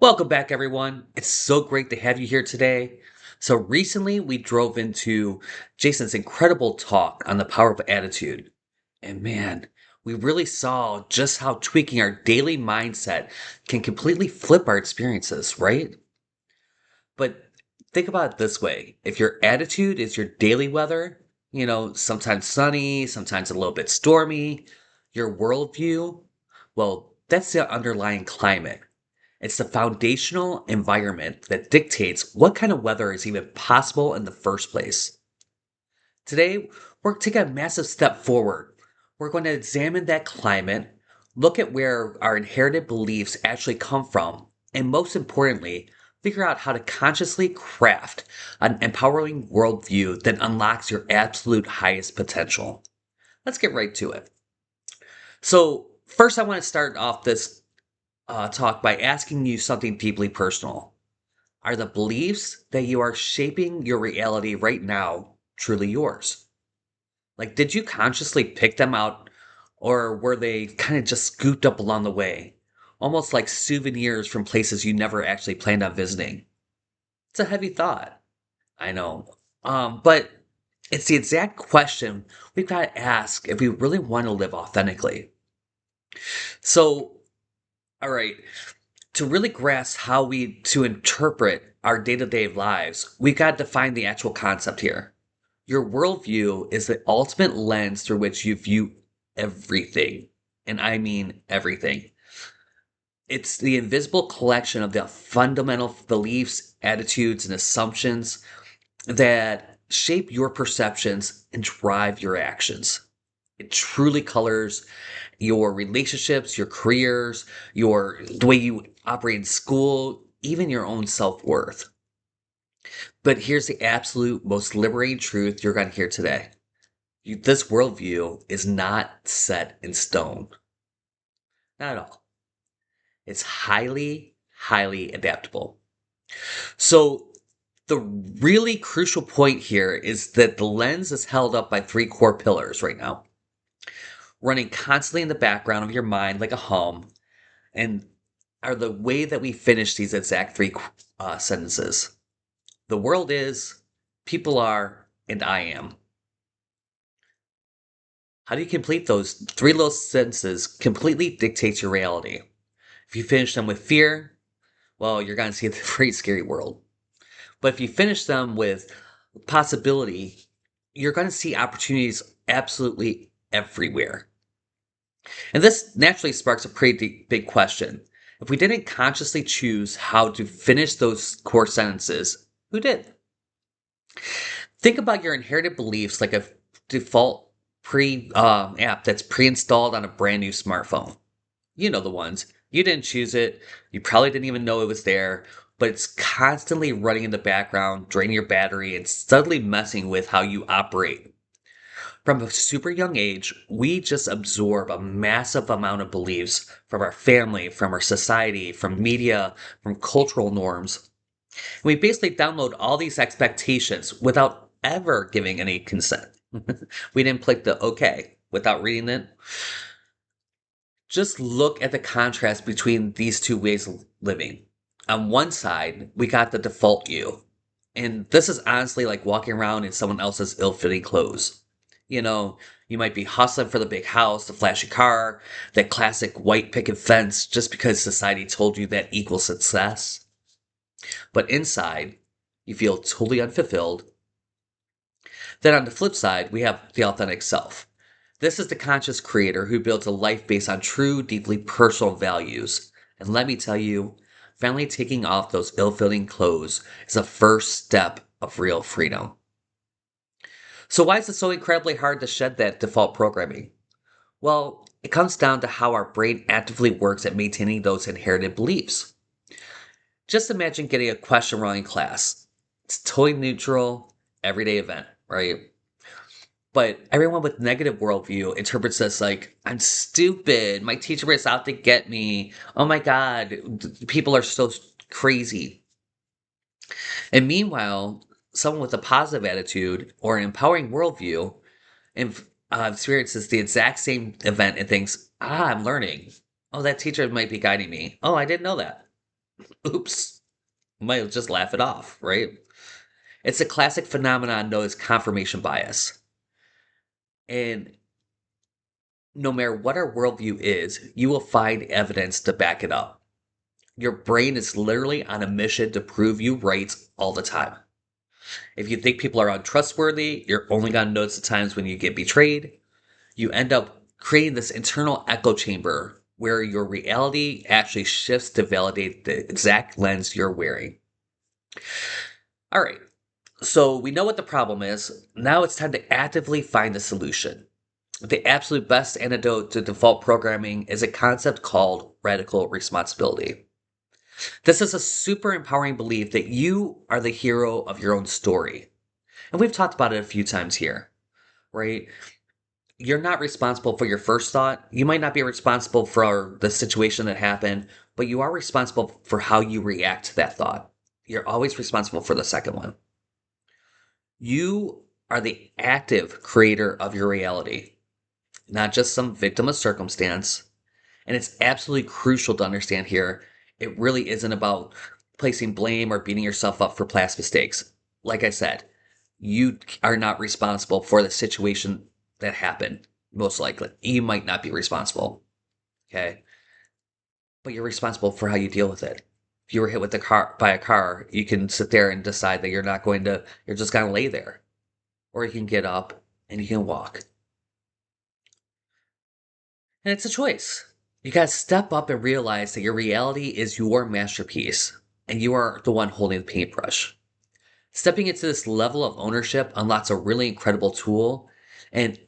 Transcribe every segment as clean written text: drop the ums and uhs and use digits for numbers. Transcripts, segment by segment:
Welcome back, everyone. It's so great to have you here today. So, recently we drove into Jason's incredible talk on the power of attitude. And man, we really saw just how tweaking our daily mindset can completely flip our experiences, right? But think about it this way, if your attitude is your daily weather, sometimes sunny, sometimes a little bit stormy, your worldview, well, that's the underlying climate. It's the foundational environment that dictates what kind of weather is even possible in the first place. Today, we're taking a massive step forward. We're going to examine that climate, look at where our inherited beliefs actually come from, and most importantly, figure out how to consciously craft an empowering worldview that unlocks your absolute highest potential. Let's get right to it. So, first, I want to start off this talk by asking you something deeply personal. Are the beliefs that you are shaping your reality right now truly yours? Like, did you consciously pick them out, or were they kind of just scooped up along the way? Almost like souvenirs from places you never actually planned on visiting. It's a heavy thought, I know. But it's the exact question we've got to ask if we really want to live authentically. So, all right, to really grasp how we to interpret our day-to-day lives, we got to define the actual concept here. Your worldview is the ultimate lens through which you view everything. And I mean everything. It's the invisible collection of the fundamental beliefs, attitudes, and assumptions that shape your perceptions and drive your actions. It truly colors your relationships, your careers, the way you operate in school, even your own self-worth. But here's the absolute most liberating truth you're going to hear today. This worldview is not set in stone. Not at all. It's highly, highly adaptable. So the really crucial point here is that the lens is held up by three core pillars right now, running constantly in the background of your mind like a hum, and are the way that we finish these exact three sentences. The world is, people are, and I am. How do you complete those three little sentences completely dictates your reality. If you finish them with fear, well, you're going to see a very scary world. But if you finish them with possibility, you're going to see opportunities absolutely everywhere. And this naturally sparks a pretty big question. If we didn't consciously choose how to finish those core sentences, who did? Think about your inherited beliefs like a default pre app that's pre-installed on a brand new smartphone. You know the ones. You didn't choose it. You probably didn't even know it was there, but it's constantly running in the background, draining your battery, and subtly messing with how you operate. From a super young age, we just absorb a massive amount of beliefs from our family, from our society, from media, from cultural norms. And we basically download all these expectations without ever giving any consent. We didn't click the OK without reading it. Just look at the contrast between these two ways of living. On one side, we got the default you. And this is honestly like walking around in someone else's ill-fitting clothes. You might be hustling for the big house, the flashy car, that classic white picket fence just because society told you that equals success. But inside, you feel totally unfulfilled. Then on the flip side, we have the authentic self. This is the conscious creator who builds a life based on true, deeply personal values. And let me tell you, finally taking off those ill-fitting clothes is a first step of real freedom. So why is it so incredibly hard to shed that default programming? Well, it comes down to how our brain actively works at maintaining those inherited beliefs. Just imagine getting a question wrong in class. It's totally neutral, everyday event, right? But everyone with negative worldview interprets this like, I'm stupid. My teacher was out to get me. Oh my God, people are so crazy. And meanwhile, someone with a positive attitude or an empowering worldview experiences the exact same event and thinks, I'm learning. Oh, that teacher might be guiding me. Oh, I didn't know that. Oops, might just laugh it off, right? It's a classic phenomenon known as confirmation bias. And no matter what our worldview is, you will find evidence to back it up. Your brain is literally on a mission to prove you right all the time. If you think people are untrustworthy, you're only going to notice the times when you get betrayed. You end up creating this internal echo chamber where your reality actually shifts to validate the exact lens you're wearing. All right, so we know what the problem is. Now it's time to actively find the solution. The absolute best antidote to default programming is a concept called radical responsibility. This is a super empowering belief that you are the hero of your own story. And we've talked about it a few times here, right? You're not responsible for your first thought. You might not be responsible for the situation that happened, but you are responsible for how you react to that thought. You're always responsible for the second one. You are the active creator of your reality, not just some victim of circumstance. And it's absolutely crucial to understand here it really isn't about placing blame or beating yourself up for past mistakes. Like I said, you are not responsible for the situation that happened, most likely. You might not be responsible, okay? But you're responsible for how you deal with it. If you were hit with by a car, you can sit there and decide that you're just gonna lay there. Or you can get up and you can walk. And it's a choice. You gotta step up and realize that your reality is your masterpiece, and you are the one holding the paintbrush. Stepping into this level of ownership unlocks a really incredible tool and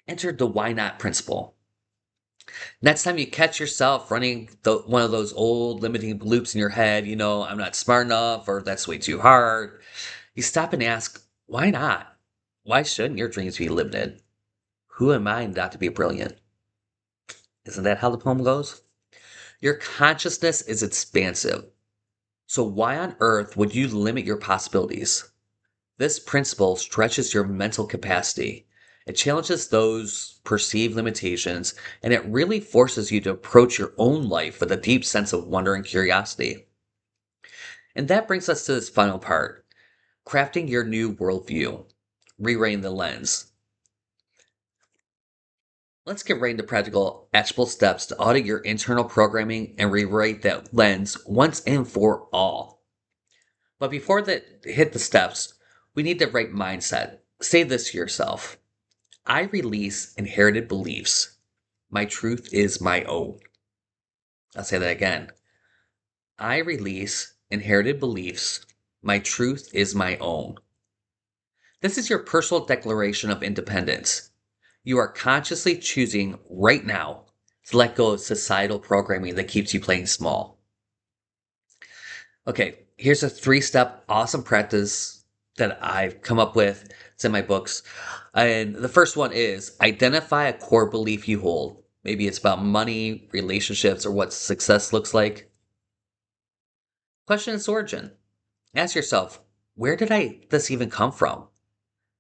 enter the why not principle. Next time you catch yourself running one of those old limiting loops in your head, I'm not smart enough or that's way too hard, you stop and ask, why not? Why shouldn't your dreams be limited? Who am I not to be brilliant? Isn't that how the poem goes? Your consciousness is expansive. So why on earth would you limit your possibilities? This principle stretches your mental capacity. It challenges those perceived limitations, and it really forces you to approach your own life with a deep sense of wonder and curiosity. And that brings us to this final part, crafting your new worldview, rewriting the lens. Let's get right into practical, actionable steps to audit your internal programming and rewrite that lens once and for all. But before that hit the steps, we need the right mindset. Say this to yourself. I release inherited beliefs. My truth is my own. I'll say that again. I release inherited beliefs. My truth is my own. This is your personal declaration of independence. You are consciously choosing right now to let go of societal programming that keeps you playing small. Okay, here's a 3-step awesome practice that I've come up with. It's in my books. And the first one is identify a core belief you hold. Maybe it's about money, relationships, or what success looks like. Question its origin. Ask yourself, where did this even come from?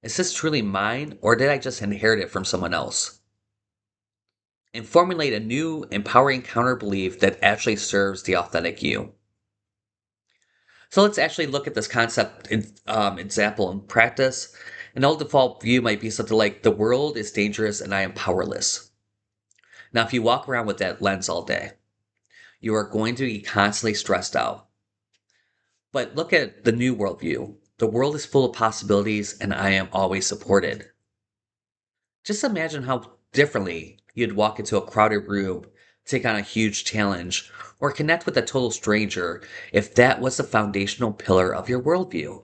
Is this truly mine, or did I just inherit it from someone else? And formulate a new, empowering counter belief that actually serves the authentic you. So let's actually look at this concept example in practice. An old default view might be something like the world is dangerous and I am powerless. Now, if you walk around with that lens all day, you are going to be constantly stressed out. But look at the new worldview. The world is full of possibilities and I am always supported. Just imagine how differently you'd walk into a crowded room, take on a huge challenge, or connect with a total stranger if that was the foundational pillar of your worldview.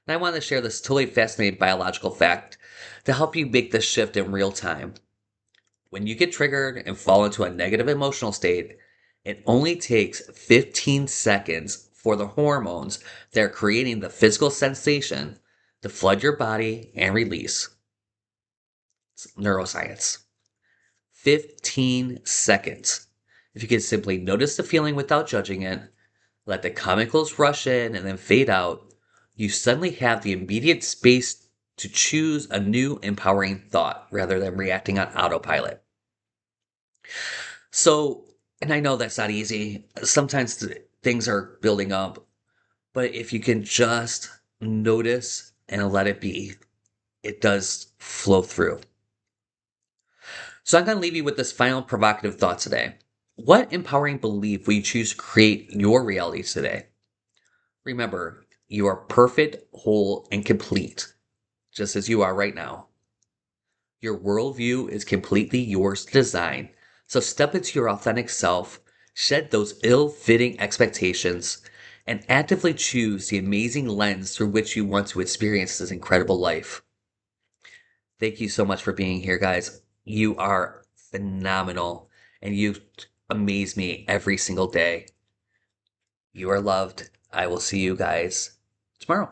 And I want to share this totally fascinating biological fact to help you make this shift in real time. When you get triggered and fall into a negative emotional state, it only takes 15 seconds for the hormones that are creating the physical sensation to flood your body and release. It's neuroscience. 15 seconds. If you can simply notice the feeling without judging it, let the chemicals rush in and then fade out, you suddenly have the immediate space to choose a new empowering thought rather than reacting on autopilot. So And I know that's not easy. Sometimes things are building up, but if you can just notice and let it be, it does flow through. So I'm going to leave you with this final provocative thought today. What empowering belief will you choose to create your reality today? Remember, you are perfect, whole, and complete, just as you are right now. Your worldview is completely yours to design. So step into your authentic self, shed those ill fitting expectations, and actively choose the amazing lens through which you want to experience this incredible life. Thank you so much for being here, guys. You are phenomenal and you amaze me every single day. You are loved. I will see you guys tomorrow.